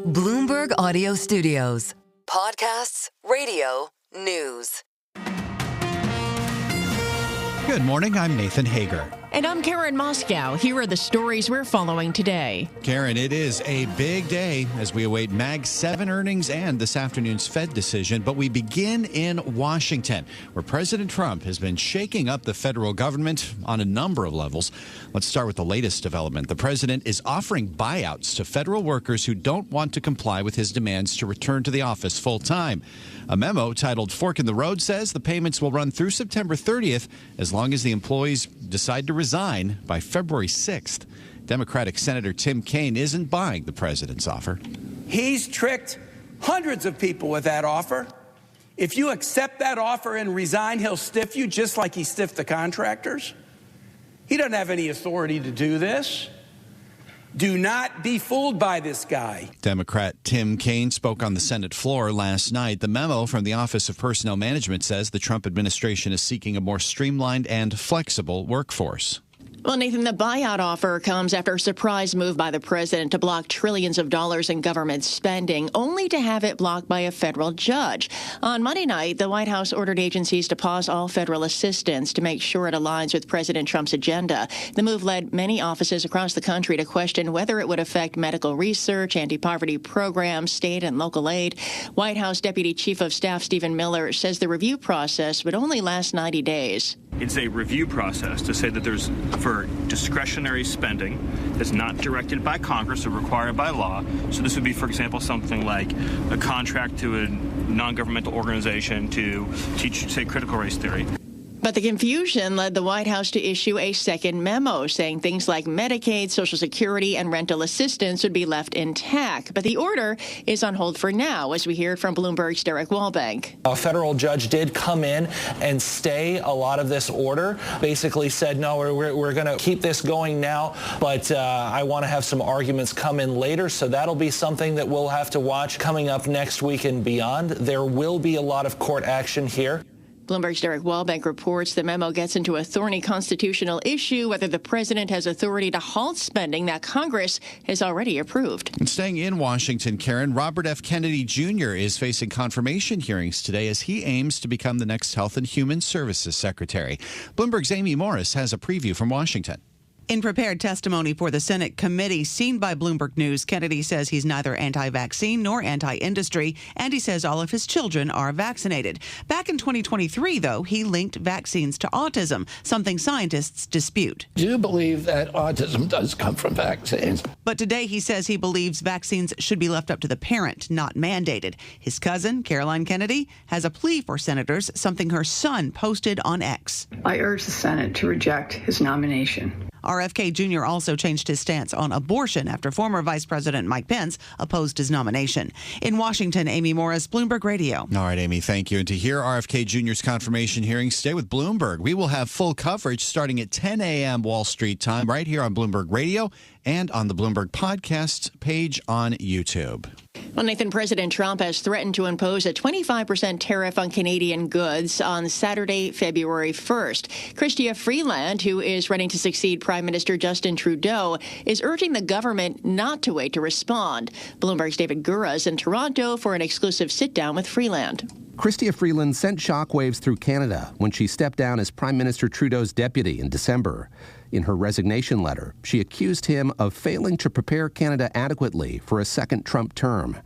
Bloomberg Audio Studios. Podcasts, radio, news. Good morning, I'm Nathan Hager. And I'm Karen Moscow. Here are the stories we're following today. Karen, it is a big day as we await Mag 7 earnings and this afternoon's Fed decision. But we begin in Washington, where President Trump has been shaking up the federal government on a number of levels. Let's start with the latest development. The president is offering buyouts to federal workers who don't want to comply with his demands to return to the office full time. A memo titled Fork in the Road says the payments will run through September 30th as long as the employees decide to resign by February 6th. Democratic Senator Tim Kaine isn't buying the president's offer. He's tricked hundreds of people with that offer. If you accept that offer and resign, he'll stiff you just like he stiffed the contractors. He doesn't have any authority to do this. Do not be fooled by this guy. Democrat Tim Kaine spoke on the Senate floor last night. The memo from the Office of Personnel Management says the Trump administration is seeking a more streamlined and flexible workforce. Well, Nathan, the buyout offer comes after a surprise move by the president to block trillions of dollars in government spending, only to have it blocked by a federal judge. On Monday night, the White House ordered agencies to pause all federal assistance to make sure it aligns with President Trump's agenda. The move led many offices across the country to question whether it would affect medical research, anti-poverty programs, state and local aid. White House Deputy Chief of Staff Stephen Miller says the review process would only last 90 days. It's a review process to say that there's for discretionary spending that's not directed by Congress or required by law. So this would be, for example, something like a contract to a non-governmental organization to teach, say, critical race theory. But the confusion led the White House to issue a second memo saying things like Medicaid, Social Security, and rental assistance would be left intact. But the order is on hold for now, as we hear from Bloomberg's Derek Wallbank. A federal judge did come in and stay a lot of this order, basically said, no, we're going to keep this going now, but I want to have some arguments come in later. So that'll be something that we'll have to watch coming up next week and beyond. There will be a lot of court action here. Bloomberg's Derek Wallbank reports the memo gets into a thorny constitutional issue, whether the president has authority to halt spending that Congress has already approved. And staying in Washington, Karen, Robert F. Kennedy Jr. is facing confirmation hearings today as he aims to become the next Health and Human Services Secretary. Bloomberg's Amy Morris has a preview from Washington. In prepared testimony for the Senate committee seen by Bloomberg News, Kennedy says he's neither anti-vaccine nor anti-industry, and he says all of his children are vaccinated. Back in 2023, though, he linked vaccines to autism, something scientists dispute. I do believe that autism does come from vaccines. But today he says he believes vaccines should be left up to the parent, not mandated. His cousin, Caroline Kennedy, has a plea for senators, something her son posted on X. I urge the Senate to reject his nomination. RFK Jr. also changed his stance on abortion after former Vice President Mike Pence opposed his nomination. In Washington, Amy Morris, Bloomberg Radio. All right, Amy, thank you. And to hear RFK Jr.'s confirmation hearing, stay with Bloomberg. We will have full coverage starting at 10 a.m. Wall Street time right here on Bloomberg Radio and on the Bloomberg Podcast page on YouTube. Well, Nathan, President Trump has threatened to impose a 25% tariff on Canadian goods on Saturday, February 1st. Chrystia Freeland, who is running to succeed Prime Minister Justin Trudeau, is urging the government not to wait to respond. Bloomberg's David Gura is in Toronto for an exclusive sit-down with Freeland. Chrystia Freeland sent shockwaves through Canada when she stepped down as Prime Minister Trudeau's deputy in December. In her resignation letter, she accused him of failing to prepare Canada adequately for a second Trump term.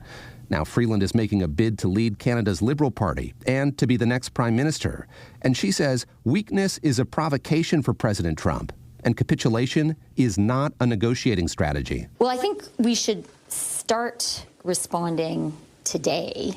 Now Freeland is making a bid to lead Canada's Liberal Party and to be the next Prime Minister. And she says weakness is a provocation for President Trump, and capitulation is not a negotiating strategy. Well, I think we should start responding today.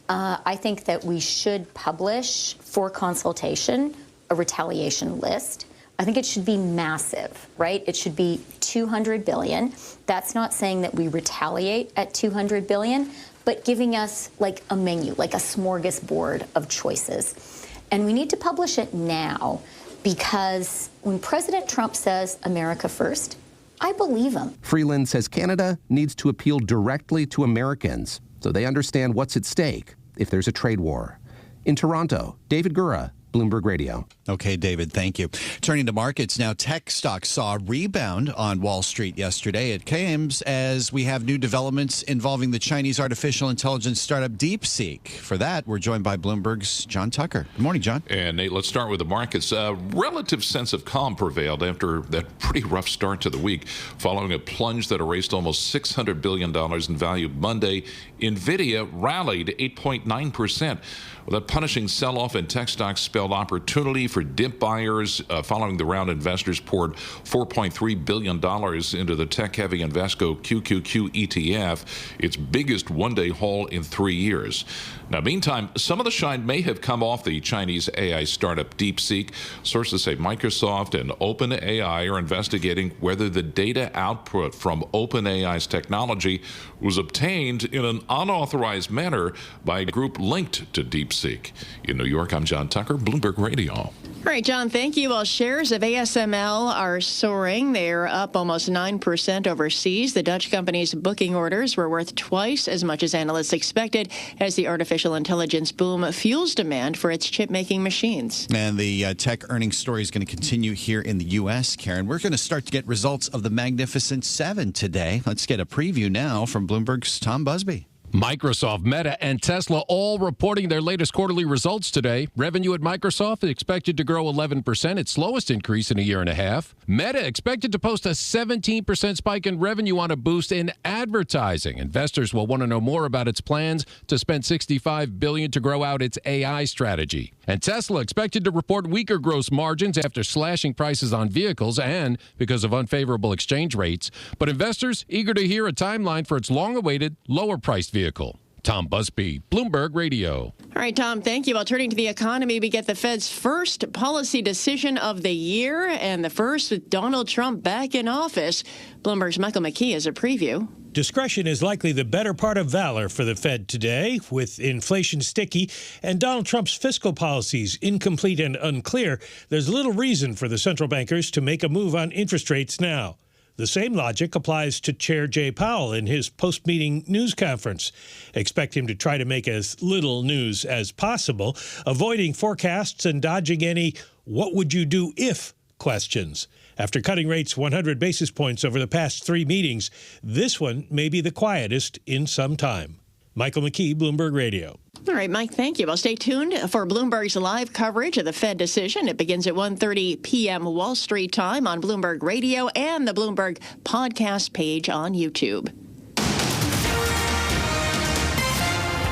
I think that we should publish for consultation a retaliation list. I think it should be massive, right? It should be $200 billion. That's not saying that we retaliate at $200 billion, but giving us like a menu, like a smorgasbord of choices. And we need to publish it now because when President Trump says America first, I believe him. Freeland says Canada needs to appeal directly to Americans so they understand what's at stake if there's a trade war. In Toronto, David Gura, Bloomberg Radio. Okay, David, thank you. Turning to markets now, tech stocks saw a rebound on Wall Street yesterday. It comes as we have new developments involving the Chinese artificial intelligence startup DeepSeek. For that, we're joined by Bloomberg's John Tucker. Good morning, John. And Nate, let's start with the markets. A relative sense of calm prevailed after that pretty rough start to the week, following a plunge that erased almost $600 billion in value Monday. NVIDIA rallied 8.9%. Well, that punishing sell-off in tech stocks spelled opportunity for dip buyers. Following the round, investors poured $4.3 billion into the tech-heavy Invesco QQQ ETF, its biggest one-day haul in 3 years. Now, meantime, some of the shine may have come off the Chinese AI startup DeepSeek. Sources say Microsoft and OpenAI are investigating whether the data output from OpenAI's technology was obtained in an unauthorized manner by a group linked to DeepSeek. In New York, I'm John Tucker, Bloomberg Radio. All right, John, thank you. Well, shares of ASML are soaring. They're up almost 9% overseas. The Dutch company's booking orders were worth twice as much as analysts expected as the artificial intelligence boom fuels demand for its chip-making machines. And the tech earnings story is going to continue here in the U.S., Karen. We're going to start to get results of the Magnificent Seven today. Let's get a preview now from Bloomberg's Tom Busby. Microsoft, Meta, and Tesla all reporting their latest quarterly results today. Revenue at Microsoft is expected to grow 11%, its slowest increase in a year and a half. Meta expected to post a 17% spike in revenue on a boost in advertising. Investors will want to know more about its plans to spend $65 billion to grow out its AI strategy. And Tesla expected to report weaker gross margins after slashing prices on vehicles and because of unfavorable exchange rates. But investors eager to hear a timeline for its long-awaited, lower-priced vehicle. Tom Busby, Bloomberg Radio. All right, Tom, thank you. Well, turning to the economy, we get the Fed's first policy decision of the year, and the first with Donald Trump back in office. Bloomberg's Michael McKee has a preview. Discretion is likely the better part of valor for the Fed today, with inflation sticky and Donald Trump's fiscal policies incomplete and unclear. There's little reason for the central bankers to make a move on interest rates now. The same logic applies to Chair Jay Powell in his post-meeting news conference. Expect him to try to make as little news as possible, avoiding forecasts and dodging any "what would you do if" questions. After cutting rates 100 basis points over the past 3 meetings, this one may be the quietest in some time. Michael McKee, Bloomberg Radio. All right, Mike, thank you. Well, stay tuned for Bloomberg's live coverage of the Fed decision. It begins at 1:30 p.m. Wall Street time on Bloomberg Radio and the Bloomberg podcast page on YouTube.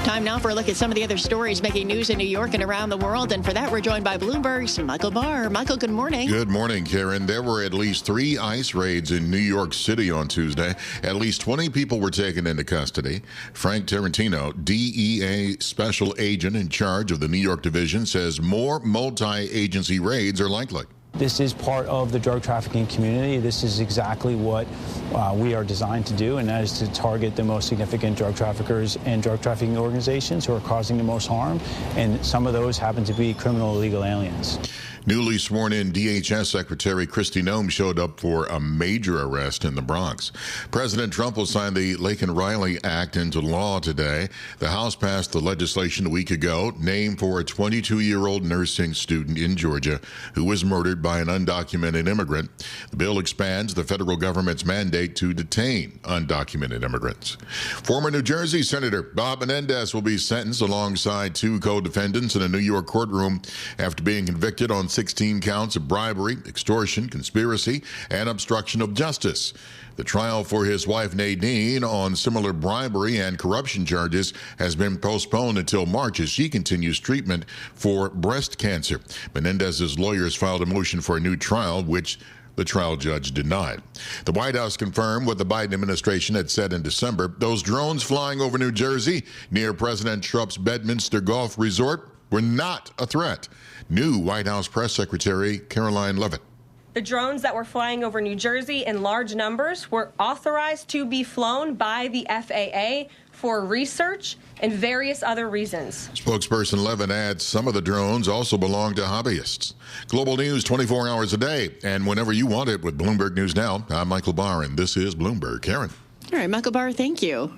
Time now for a look at some of the other stories making news in New York and around the world. And for that, we're joined by Bloomberg's Michael Barr. Michael, good morning. Good morning, Karen. There were at least 3 ICE raids in New York City on Tuesday. At least 20 people were taken into custody. Frank Tarantino, DEA special agent in charge of the New York division, says more multi-agency raids are likely. This is part of the drug trafficking community. This is exactly what we are designed to do, and that is to target the most significant drug traffickers and drug trafficking organizations who are causing the most harm, and some of those happen to be criminal illegal aliens. Newly sworn-in DHS Secretary Kristi Noem showed up for a major arrest in the Bronx. President Trump will sign the Laken Riley Act into law today. The House passed the legislation a week ago, named for a 22-year-old nursing student in Georgia who was murdered by an undocumented immigrant. The bill expands the federal government's mandate to detain undocumented immigrants. Former New Jersey Senator Bob Menendez will be sentenced alongside 2 co-defendants in a New York courtroom after being convicted on 16 counts of bribery, extortion, conspiracy, and obstruction of justice. The trial for his wife Nadine on similar bribery and corruption charges has been postponed until March as she continues treatment for breast cancer. Menendez's lawyers filed a motion for a new trial, which the trial judge denied. The White House confirmed what the Biden administration had said in December. Those drones flying over New Jersey near President Trump's Bedminster Golf Resort were not a threat. New White House Press Secretary Caroline Leavitt. The drones that were flying over New Jersey in large numbers were authorized to be flown by the FAA for research and various other reasons. Spokesperson Leavitt adds some of the drones also belong to hobbyists. Global news 24 hours a day and whenever you want it with Bloomberg News Now. I'm Michael Barr, and this is Bloomberg. Karen. All right, Michael Barr, thank you.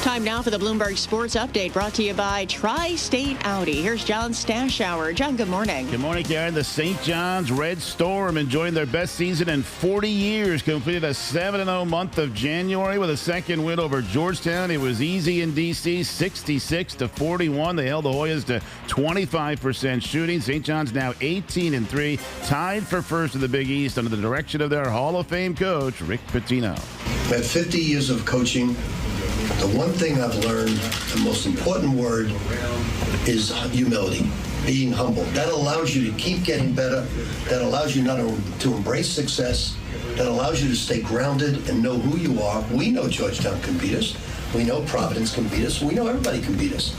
Time now for the Bloomberg Sports Update, brought to you by Tri-State Audi. Here's John Stashower. John, good morning. Good morning, Karen. The St. John's Red Storm enjoying their best season in 40 years. Completed a 7-0 month of January with a second win over Georgetown. It was easy in D.C., 66-41. They held the Hoyas to 25% shooting. St. John's now 18-3, tied for first in the Big East under the direction of their Hall of Fame coach, Rick Pitino. At 50 years of coaching, the one thing I've learned, the most important word, is humility, being humble. That allows you to keep getting better. That allows you not to embrace success. That allows you to stay grounded and know who you are. We know Georgetown can beat us. We know Providence can beat us. We know everybody can beat us.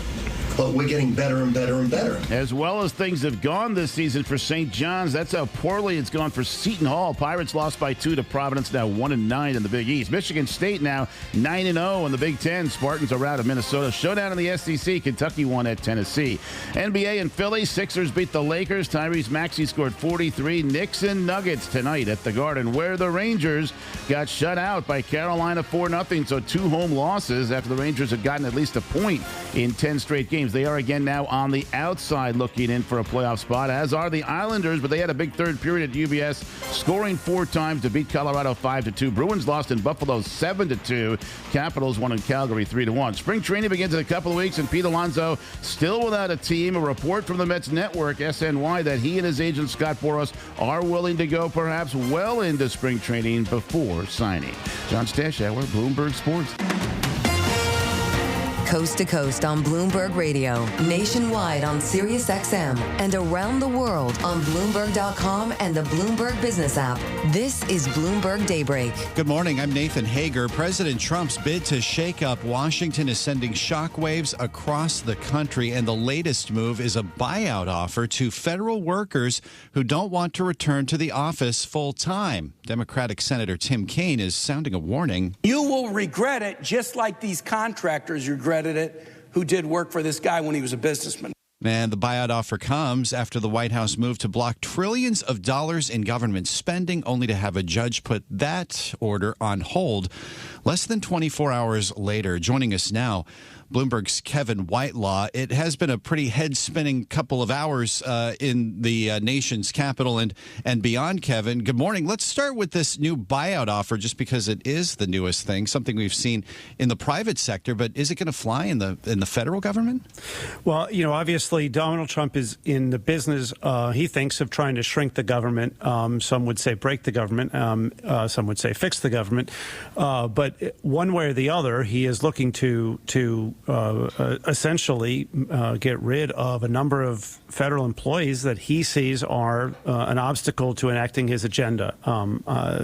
But we're getting better and better and better. As well as things have gone this season for St. John's, that's how poorly it's gone for Seton Hall. Pirates lost by 2 to Providence, now 1-9 in the Big East. Michigan State now 9-0 in the Big Ten. Spartans are out of Minnesota. Showdown in the SEC. Kentucky won at Tennessee. NBA in Philly, Sixers beat the Lakers. Tyrese Maxey scored 43. Knicks and Nuggets tonight at the Garden, where the Rangers got shut out by Carolina 4-0. So 2 home losses after the Rangers had gotten at least a point in 10 straight games. They are again now on the outside looking in for a playoff spot, as are the Islanders, but they had a big third period at UBS, scoring 4 times to beat Colorado 5-2. Bruins lost in Buffalo 7-2. Capitals won in Calgary 3-1. Spring training begins in a couple of weeks, and Pete Alonso still without a team. A report from the Mets network, SNY, that he and his agent Scott Boras are willing to go perhaps well into spring training before signing. John Stashower, Bloomberg Sports. Coast to coast on Bloomberg Radio, nationwide on Sirius XM, and around the world on Bloomberg.com and the Bloomberg Business app. This is Bloomberg Daybreak. Good morning. I'm Nathan Hager. President Trump's bid to shake up Washington is sending shockwaves across the country, and the latest move is a buyout offer to federal workers who don't want to return to the office full time. Democratic Senator Tim Kaine is sounding a warning. You will regret it, just like these contractors regretted it who did work for this guy when he was a businessman. And the buyout offer comes after the White House moved to block trillions of dollars in government spending, only to have a judge put that order on hold less than 24 hours later. Joining us now, Bloomberg's Kevin Whitelaw. It has been a pretty head-spinning couple of hours in the nation's capital and beyond, Kevin. Good morning. Let's start with this new buyout offer, just because it is the newest thing, something we've seen in the private sector. But is it going to fly in the federal government? Well, obviously, Donald Trump is in the business, he thinks, of trying to shrink the government. Some would say break the government. Some would say fix the government. But one way or the other, he is looking to essentially get rid of a number of federal employees that he sees are an obstacle to enacting his agenda. A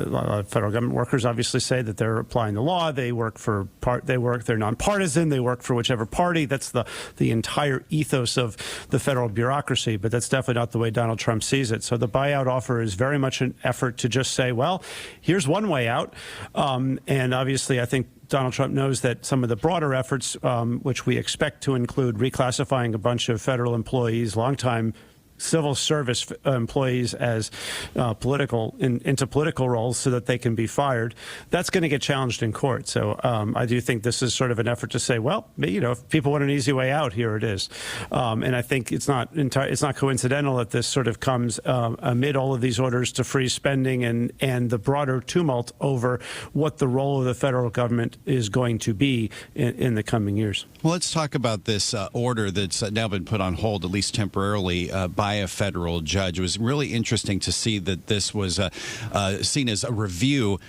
lot of federal government workers obviously say that they're applying the law. They're nonpartisan. They work for whichever party. That's the entire ethos of the federal bureaucracy. But that's definitely not the way Donald Trump sees it. So the buyout offer is very much an effort to just say, well, here's one way out. And obviously, I think Donald Trump knows that some of the broader efforts, which we expect to include reclassifying a bunch of federal employees, longtime civil service employees as into political roles so that they can be fired, that's going to get challenged in court. So I do think this is sort of an effort to say, well, if people want an easy way out, here it is. And I think it's not coincidental that this sort of comes amid all of these orders to freeze spending and the broader tumult over what the role of the federal government is going to be in the coming years. Well, let's talk about this order that's now been put on hold, at least temporarily, by a federal judge. It was really interesting to see that this was seen as a review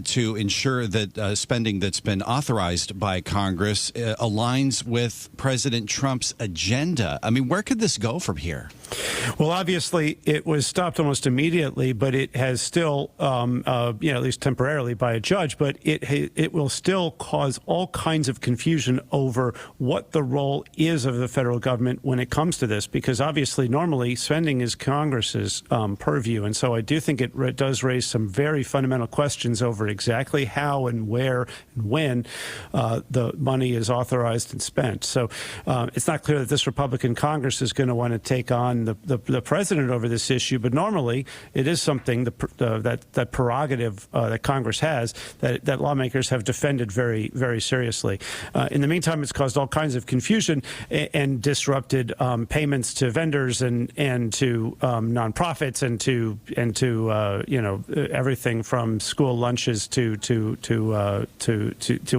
to ensure that spending that's been authorized by Congress aligns with President Trump's agenda. I mean, where could this go from here? Well, obviously, it was stopped almost immediately, but it has still, at least temporarily by a judge, but it will still cause all kinds of confusion over what the role is of the federal government when it comes to this, because obviously, normally, ultimately, spending is Congress's purview. And so I do think it does raise some very fundamental questions over exactly how and where and when the money is authorized and spent. So it's not clear that this Republican Congress is going to want to take on the president over this issue. But normally, it is something that prerogative that Congress has that lawmakers have defended very, very seriously. In the meantime, it's caused all kinds of confusion and disrupted payments to vendors and to nonprofits and to everything from school lunches to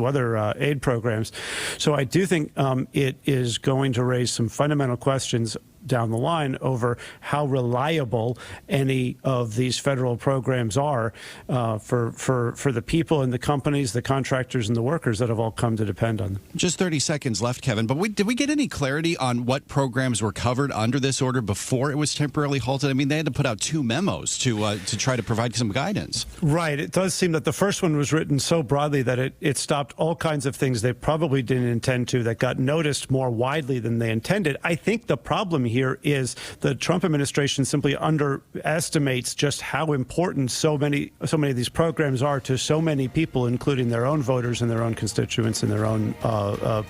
other aid programs. So I do think it is going to raise some fundamental questions down the line over how reliable any of these federal programs are for the people and the companies, the contractors and the workers that have all come to depend on them. Just 30 seconds left, Kevin. But did we get any clarity on what programs were covered under this order before it was temporarily halted? I mean, they had to put out 2 memos to try to provide some guidance. Right. It does seem that the first one was written so broadly that it stopped all kinds of things they probably didn't intend to, that got noticed more widely than they intended. I think the problem here is the Trump administration simply underestimates just how important so many of these programs are to so many people, including their own voters and their own constituents and their own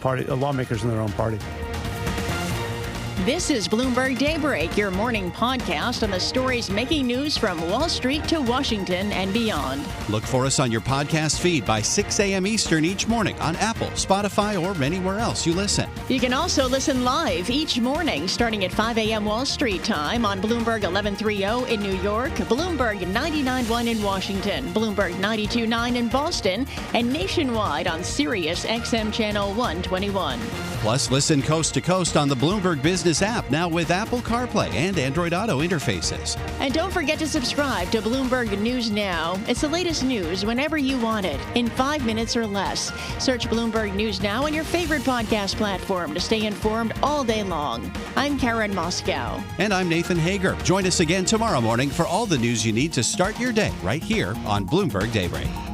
party, lawmakers in their own party. This is Bloomberg Daybreak, your morning podcast on the stories making news from Wall Street to Washington and beyond. Look for us on your podcast feed by 6 a.m. Eastern each morning on Apple, Spotify, or anywhere else you listen. You can also listen live each morning starting at 5 a.m. Wall Street time on Bloomberg 1130 in New York, Bloomberg 99.1 in Washington, Bloomberg 92.9 in Boston, and nationwide on Sirius XM Channel 121. Plus, listen coast to coast on the Bloomberg Business app, now with Apple CarPlay and Android Auto interfaces. And don't forget to subscribe to Bloomberg News Now. It's the latest news whenever you want it, in 5 minutes or less. Search Bloomberg News Now on your favorite podcast platform to stay informed all day long. I'm Karen Moscow. And I'm Nathan Hager. Join us again tomorrow morning for all the news you need to start your day right here on Bloomberg Daybreak.